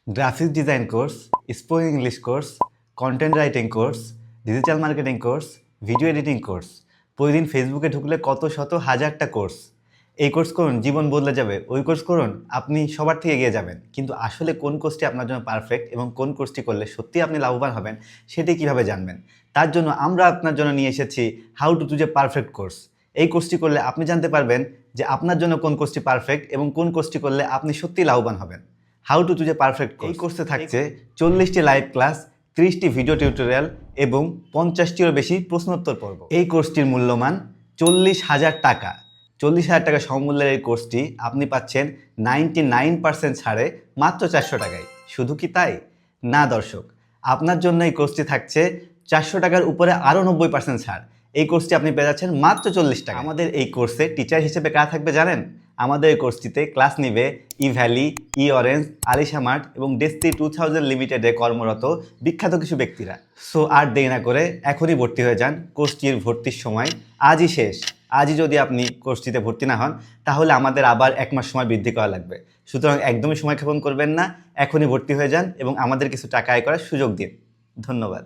Graphics design course, spoken English course, content writing course, digital marketing course, video editing course. প্রতিদিন ফেসবুকে ঢুকলে কত শত হাজারটা কোর্স। এই কোর্স করুন, জীবন বদলে যাবে। ওই কোর্স করুন, আপনি সবার থেকে এগিয়ে যাবেন। কিন্তু আসলে কোন কোর্সটি আপনার জন্য পারফেক্ট এবং কোন কোর্সটি করলে সত্যিই আপনি লাভবান হবেন, সেটি কীভাবে জানবেন? তার জন্য আমরা আপনার জন্য নিয়ে এসেছি how to choose a perfect course. এই কোর্সটি করলে আপনি জানতে পারবেন যে আপনার জন্য কোন কোর্সটি পারফেক্ট এবং কোন কোর্সটি করলে আপনি সত্যিই লাভবান হবেন। How to choose a perfect course. এই কোর্সে থাকছে 40টি লাইভ ক্লাস, 30টি ভিডিও টিউটোরিয়াল এবং 50টিরও বেশি প্রশ্নোত্তর পর্ব। এই কোর্সটির মূল্যমান 40,000 টাকা। 40,000 টাকা সমমূল্যের এই কোর্সটি আপনি পাচ্ছেন 99% ছাড়ে মাত্র 400 টাকায়। শুধু কি তাই? না দর্শক, আপনার জন্য এই কোর্সটি থাকছে 400 টাকার উপরে আরও 90% ছাড়। এই কোর্সটি আপনি পেয়ে যাচ্ছেন মাত্র 40 টাকা। আমাদের এই কোর্সে টিচার হিসেবে কারা থাকবে জানেন? আমাদের এই কোর্সটিতে ক্লাস নিবে ই ভ্যালি, ই অরেঞ্জ, আলিশা মার্ট এবং ডেস্টি 2000 লিমিটেডে কর্মরত বিখ্যাত কিছু ব্যক্তিরা। সো আর দেরি না করে এখনই ভর্তি হয়ে যান। কোর্সটির ভর্তির সময় আজই শেষ। আজই যদি আপনি কোর্সটিতে ভর্তি না হন, তাহলে আমাদের আবার 1 মাস সময় বৃদ্ধি করা লাগবে। সুতরাং একদমই সময় ক্ষেপণ করবেন না, এখনই ভর্তি হয়ে যান এবং আমাদের কিছু টাকা আয় করার সুযোগ দিন। ধন্যবাদ।